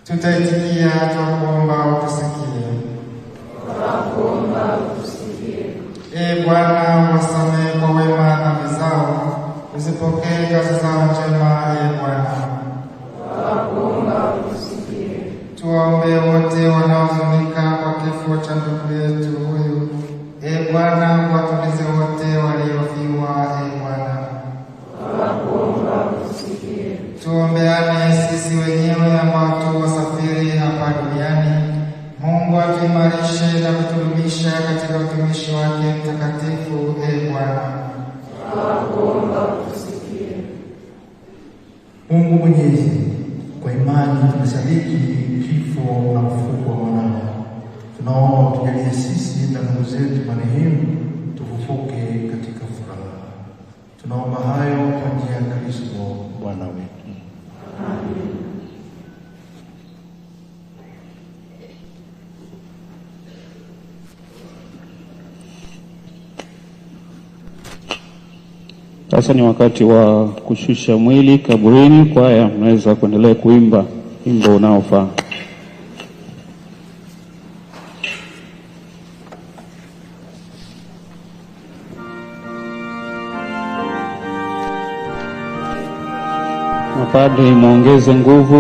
Tutaitikia tunakuomba utusikie. Bwana, wasamehe kwa wema dhambi zao, usipokee kazi zao njema. Bwana, tuwaombee wote wanaohuzunika kwa kifo cha ndugu yetu huyu. Bwana, watulize wote waliofiwa. Bwana, tuombeane sisi wenyewe ambao tu wasafiri hapa duniani. Mungu atuimarishe na kutudumisha katika utumishi wake mtakatifu. Bwana, Mungu Mwenyezi, kwa imani tunasadiki kifo na ufufuo wa mwanao. Tunaomba tujalie sisi na ndugu zetu marehemu tufufuke katika furaha. Tunaomba hayo kwa njia ya Kristo Bwana wetu. Amen. Sasa ni wakati wa kushusha mwili kaburini. Kwaya, mnaweza kuendelea kuimba wimbo unaofaa. Mapadri, muongeze nguvu.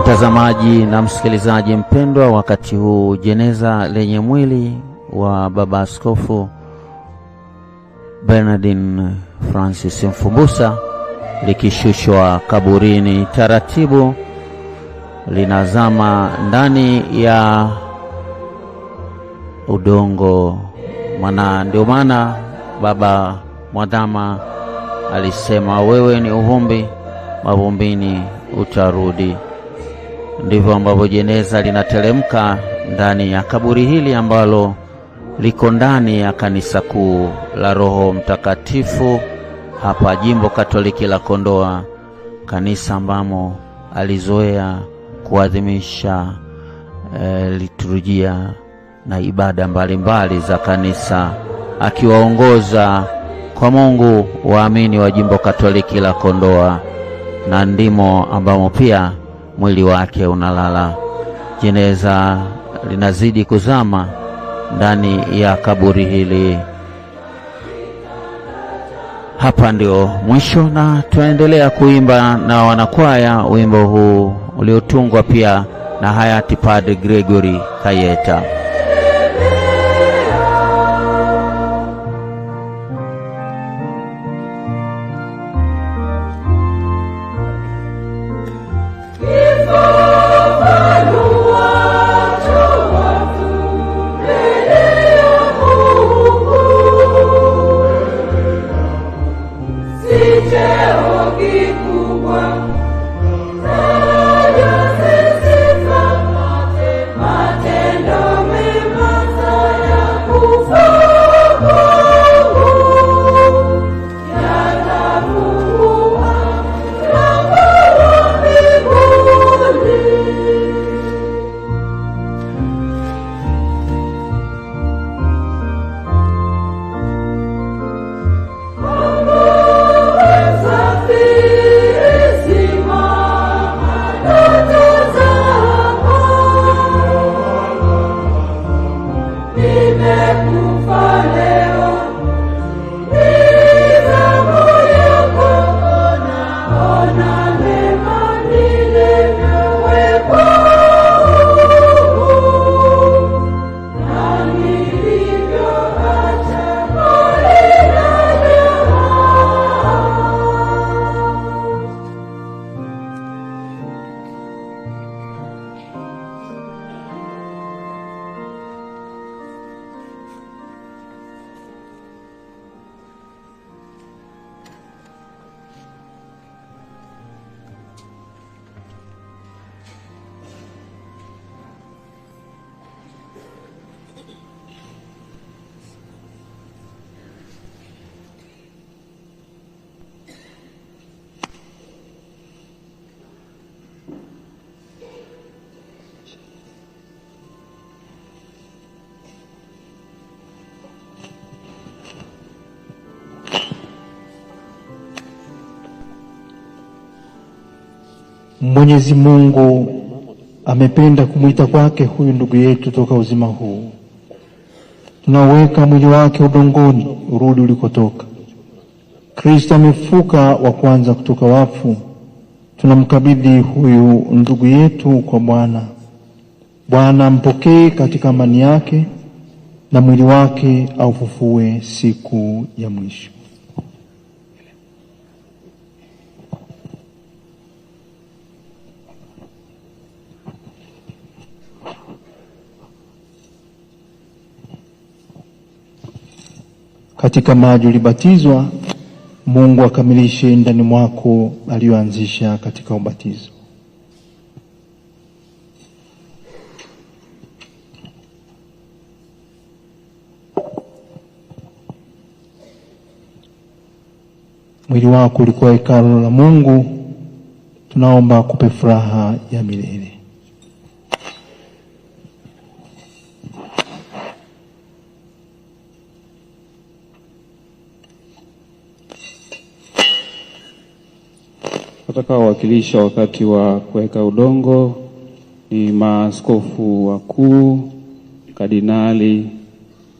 Mtazamaji na msikilizaji mpendwa, wakati huu jeneza lenye mwili wa Baba Askofu Bernardin Francis Mfumbusa likishushwa kaburini taratibu, linazama ndani ya udongo. Ndio maana Baba Mwadhama alisema, wewe ni uvumbi, mavumbini utarudi. Ndivyo ambavyo jeneza linatelemka ndani ya kaburi hili ambalo liko ndani ya kanisa kuu la Roho Mtakatifu hapa Jimbo Katoliki la Kondoa, kanisa ambamo alizoea kuadhimisha liturujia na ibada mbalimbali za kanisa, akiwaongoza kwa Mungu waamini wa Jimbo Katoliki la Kondoa, na ndimo ambamo pia mwili wake unalala. Jeneza linazidi kuzama ndani ya kaburi hili. Hapa ndio mwisho, na tunaendelea kuimba na wanakwaya wimbo huu uliotungwa pia na hayati Padre Gregory Kayeta. Matendo Mwenyezi Mungu amependa kumwita kwake huyu ndugu yetu toka uzima huu. Tunaweka mwili wake udongoni urudi ulikotoka. Kristo amefuka wa kwanza kutoka wafu. Tunamkabidhi huyu ndugu yetu kwa Bwana. Bwana mpokee katika amani yake na mwili wake aufufue siku ya mwisho. Katika maji ulibatizwa, Mungu akamilishe ndani mwako aliyoanzisha katika ubatizo. Mwili wako ulikuwa hekalu la Mungu, tunaomba akupe furaha ya milele. Watakaowakilisha wakati wa kuweka udongo ni maaskofu wakuu, kardinali,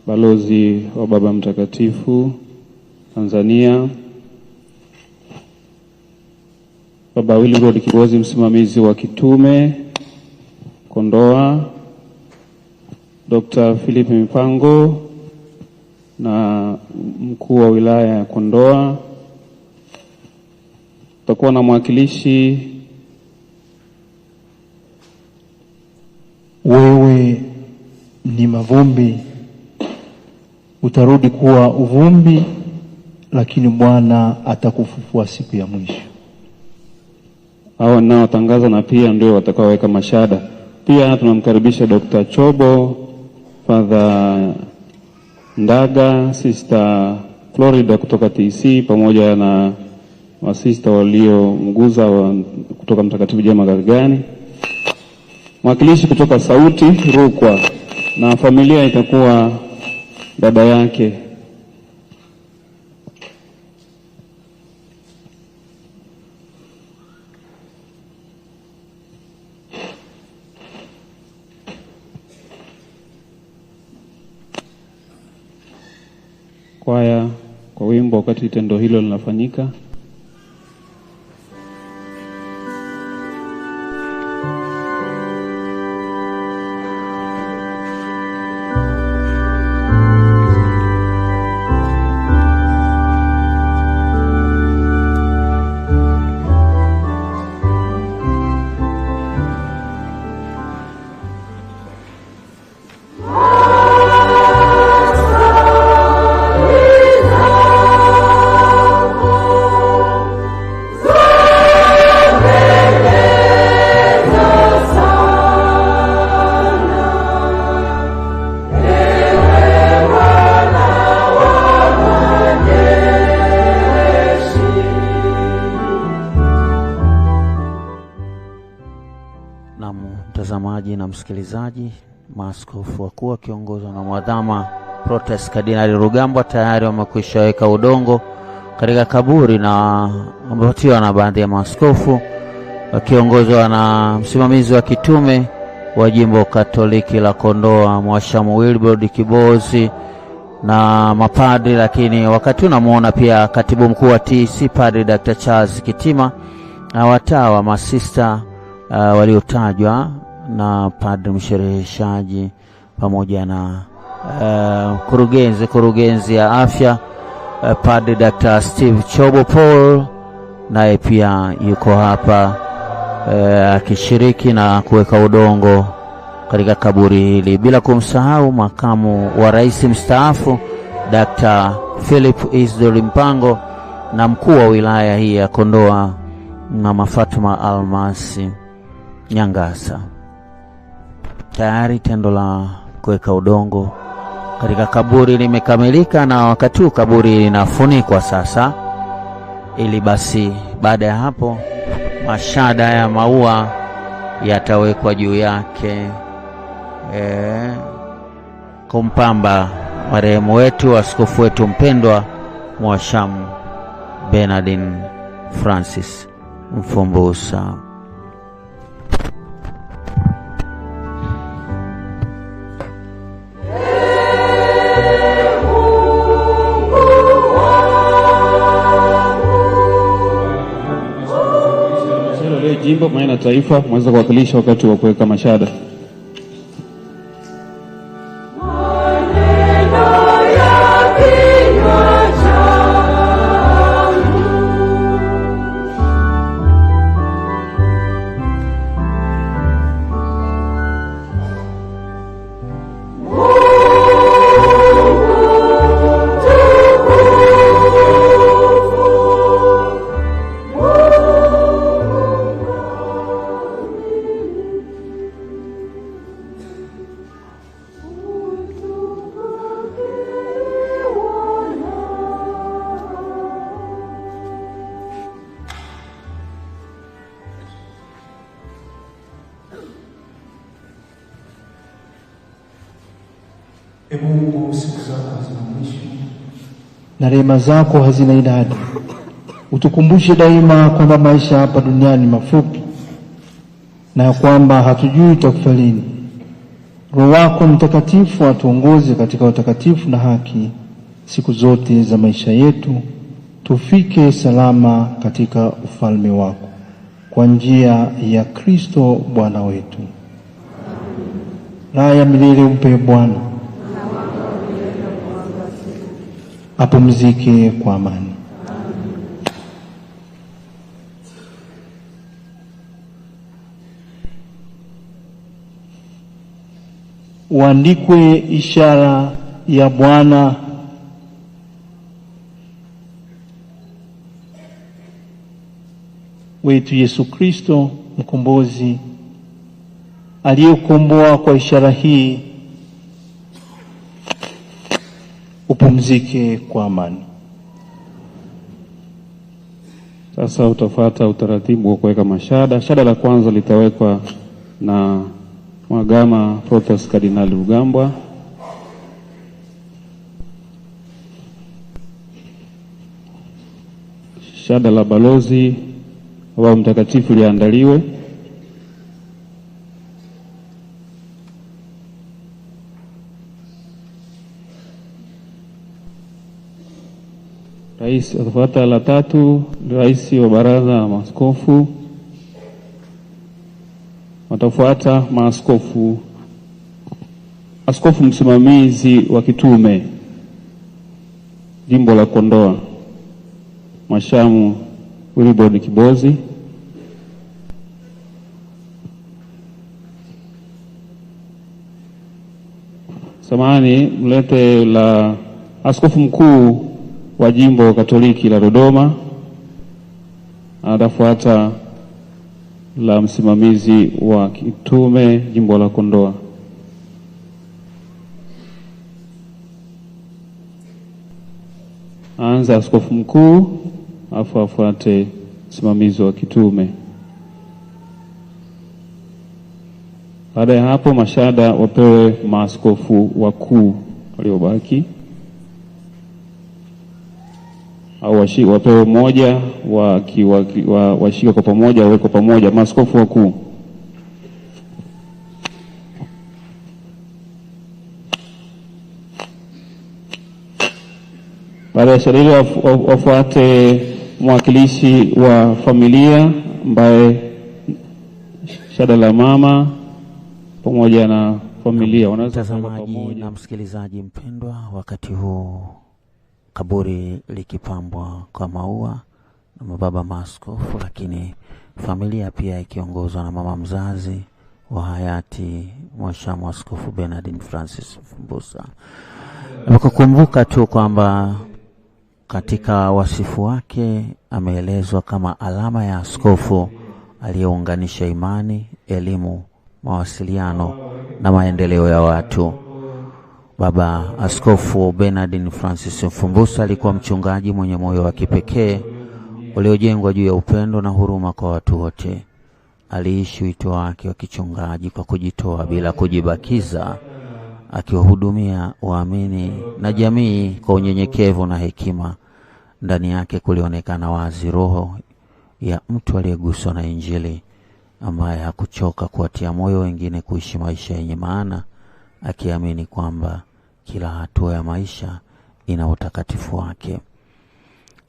balozi wa Baba Mtakatifu Tanzania, Baba Wilbrod Kibozi, msimamizi wa kitume Kondoa, Dr. Philip Mipango na mkuu wa wilaya ya Kondoa. Tutakuwa na mwakilishi. Wewe ni mavumbi, utarudi kuwa uvumbi, lakini Bwana atakufufua siku ya mwisho. Hao ninaotangaza na pia ndio watakaoweka mashada. Pia tunamkaribisha Dr. Chobo, Father Ndaga, Sister Florida kutoka TC pamoja na masista waliomguza kutoka Mtakatifu Jema Gargani. Mwakilishi kutoka Sauti Rukwa na familia itakuwa dada yake. Kwaya kwa wimbo wakati tendo hilo linafanyika. Mtazamaji na msikilizaji, maaskofu wakuu wakiongozwa na Mwadhama Protest Kardinali Rugambwa tayari wamekwisha weka udongo katika kaburi na wamepatiwa na baadhi ya maaskofu wakiongozwa na msimamizi wa kitume wa Jimbo Katoliki la Kondoa Mwashamu Wilbrod Kibozi na mapadri, lakini wakati unamuona pia katibu mkuu wa TC Padre Dr. Charles Kitima na watawa masista waliotajwa na padri mshereheshaji pamoja na kurugenzi ya afya Padre Dr. Steve Chobo Paul, naye pia yuko hapa akishiriki na kuweka udongo katika kaburi hili, bila kumsahau makamu wa rais mstaafu Dr. Philip Isdor Mpango na mkuu wa wilaya hii ya Kondoa Mama Fatuma Almasi Nyangasa. Tayari tendo la kuweka udongo katika kaburi limekamilika, na wakati kaburi linafunikwa sasa, ili basi baada ya hapo mashada ya maua yatawekwa juu yake kumpamba marehemu wetu, askofu wetu mpendwa Mwashamu Bernardine Francis Mfumbusa. jimbo pamoja na taifa mweza kuwakilisha wakati wa kuweka mashada. Ee Mungu, siku zako hazina mwisho na rehema zako hazina idadi. Utukumbushe daima kwamba maisha hapa duniani mafupi na kwamba hatujui tutakufa lini. Roho wako Mtakatifu atuongoze katika utakatifu na haki siku zote za maisha yetu, tufike salama katika ufalme wako, kwa njia ya Kristo Bwana wetu. Raha ya milele umpe Bwana, apumzike kwa amani. Uandikwe ishara ya Bwana wetu Yesu Kristo mkombozi, aliyekomboa kwa ishara hii. Upumzike kwa amani. Sasa utafuata utaratibu wa kuweka mashada. Shada la kwanza litawekwa na Mhagama Protas Kardinali Rugambwa. Shada la balozi wa mtakatifu liandaliwe. Rais atafuata la tatu, rais wa baraza la maaskofu. Watafuata maaskofu, askofu msimamizi wa kitume jimbo la Kondoa, Mhashamu Wilbrod Kibozi. Samahani, mlete la askofu mkuu wa jimbo Katoliki la Dodoma. Atafuata la msimamizi wa kitume jimbo la Kondoa. Anza askofu mkuu, afu afuate msimamizi wa kitume. Baada ya hapo mashada wapewe maaskofu wakuu waliobaki, au wapewe moja washika kwa pamoja, waweko pamoja maaskofu wakuu. Baada ya shada hilo wafuate mwakilishi wa familia ambaye shada la mama pamoja na familia wanaweza mtazamaji na msikilizaji mpendwa, wakati huu kaburi likipambwa kwa maua na mababa maaskofu, lakini familia pia ikiongozwa na mama mzazi wa hayati Mhashamu Askofu Bernardine Francis Mfumbusa. Nakukumbuka tu kwamba katika wasifu wake ameelezwa kama alama ya askofu aliyeunganisha imani, elimu, mawasiliano na maendeleo ya watu. Baba Askofu Bernardine Francis Mfumbusa alikuwa mchungaji mwenye moyo wa kipekee uliojengwa juu ya upendo na huruma kwa watu wote. Aliishi wito wake wa kichungaji kwa kujitoa bila kujibakiza, akiwahudumia waamini na jamii kwa unyenyekevu na hekima. Ndani yake kulionekana wazi roho ya mtu aliyeguswa na Injili, ambaye hakuchoka kuwatia moyo wengine kuishi maisha yenye maana, akiamini kwamba kila hatua ya maisha ina utakatifu wake.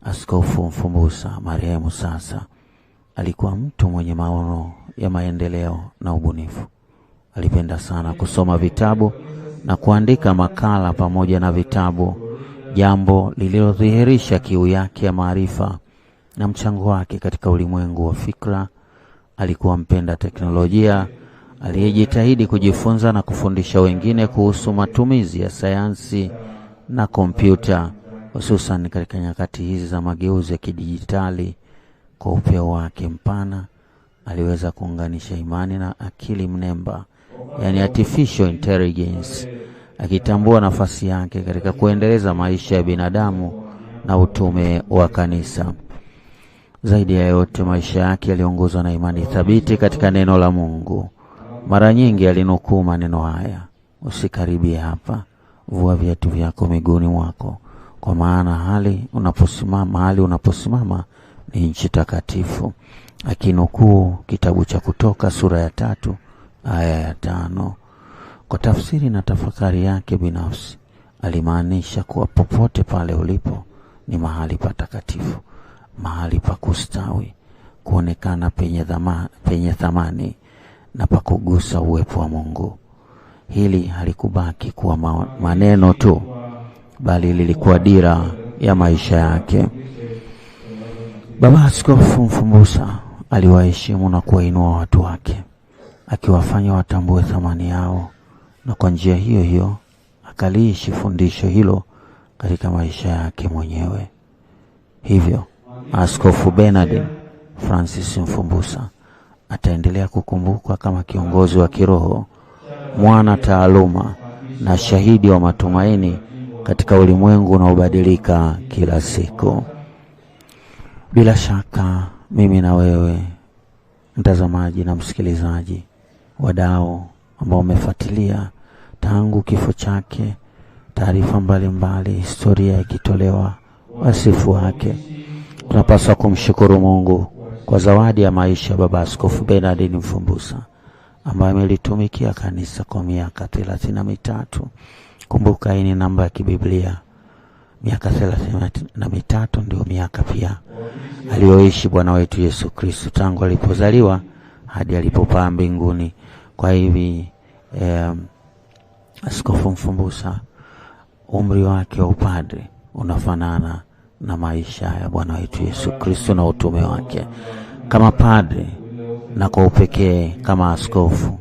Askofu Mfumbusa marehemu sasa alikuwa mtu mwenye maono ya maendeleo na ubunifu. Alipenda sana kusoma vitabu na kuandika makala pamoja na vitabu, jambo lililodhihirisha kiu yake ya maarifa na mchango wake katika ulimwengu wa fikra. Alikuwa mpenda teknolojia aliyejitahidi kujifunza na kufundisha wengine kuhusu matumizi ya sayansi na kompyuta, hususan katika nyakati hizi za mageuzi ya kidijitali. Kwa upeo wake mpana, aliweza kuunganisha imani na akili mnemba, yani artificial intelligence, akitambua nafasi yake katika kuendeleza maisha ya binadamu na utume wa kanisa. Zaidi ya yote, maisha yake yaliongozwa na imani thabiti katika neno la Mungu. Mara nyingi alinukuu maneno haya: usikaribie hapa, vua viatu vyako miguuni mwako, kwa maana mahali unaposimama ni nchi takatifu. Akinukuu kitabu cha Kutoka sura ya 3 aya ya 5. Kwa tafsiri na tafakari yake binafsi, alimaanisha kuwa popote pale ulipo ni mahali patakatifu, mahali pa kustawi, kuonekana penye thamani na pa kugusa uwepo wa Mungu. Hili halikubaki kuwa maneno tu, bali lilikuwa dira ya maisha yake. Baba Askofu Mfumbusa aliwaheshimu na kuwainua watu wake, akiwafanya watambue thamani yao, na kwa njia hiyo hiyo akaliishi fundisho hilo katika maisha yake mwenyewe. Hivyo Askofu Bernardin Francis Mfumbusa ataendelea kukumbukwa kama kiongozi wa kiroho, mwana taaluma na shahidi wa matumaini katika ulimwengu unaobadilika kila siku. Bila shaka mimi na wewe mtazamaji na msikilizaji, wadau ambao umefuatilia tangu kifo chake, taarifa mbalimbali, historia ikitolewa, wasifu wake, tunapaswa kumshukuru Mungu kwa zawadi ya maisha Baba Askofu Bernardin Mfumbusa, ambaye amelitumikia kanisa kwa miaka 33. Kumbuka, hii ni namba ya kibiblia. Miaka 33 ndio miaka pia aliyoishi Bwana wetu Yesu Kristo tangu alipozaliwa hadi alipopaa mbinguni. Kwa hivi Askofu Mfumbusa, umri wake wa upadre unafanana na maisha ya Bwana wetu Yesu Kristo na utume wake kama padre, na kwa upekee kama askofu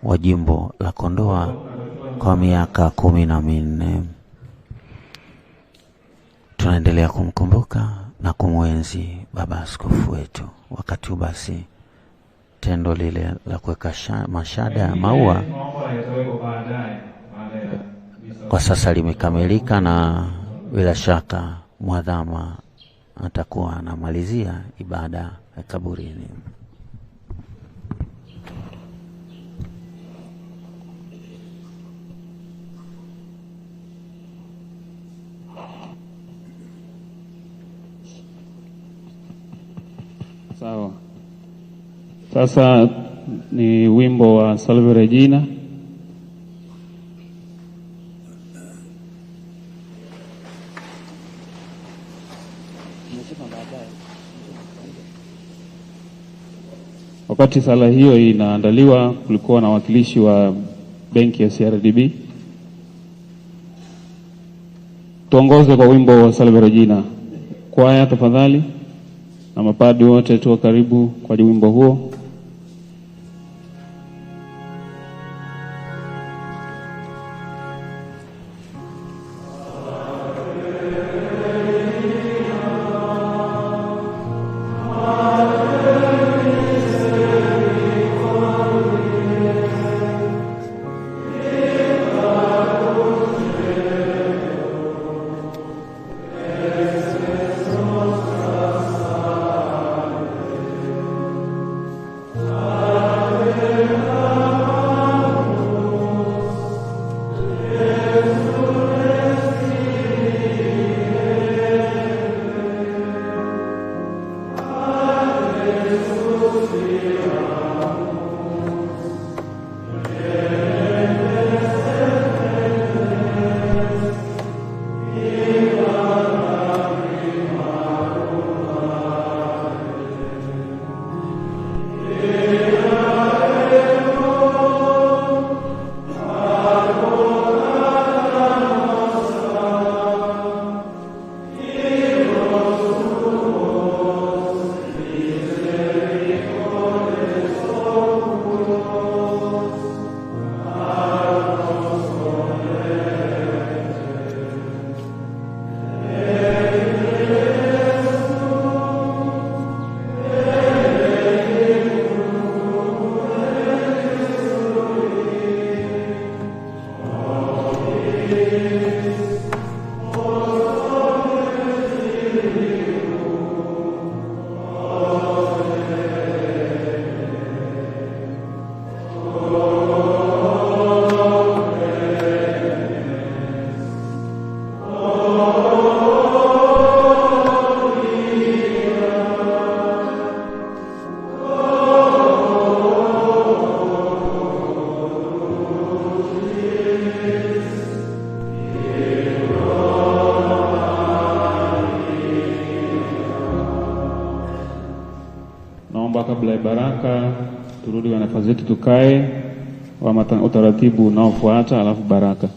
wa jimbo la Kondoa kwa miaka 14. Tunaendelea kumkumbuka na kumwenzi baba askofu wetu. Wakati basi tendo lile la kuweka mashada ya maua kwa sasa limekamilika, na bila shaka mwadhama atakuwa anamalizia ibada ya kaburini. Sawa. Sasa ni wimbo wa Salve Regina. Wakati sala hiyo inaandaliwa, kulikuwa na wakilishi wa benki ya CRDB. Tuongoze kwa wimbo wa Salve Regina. Kwaya tafadhali, na mapadi wote tuwa karibu kwa wimbo huo. Naomba kabla ya baraka turudi kwa nafasi zetu, tukae wa utaratibu unaofuata, alafu baraka.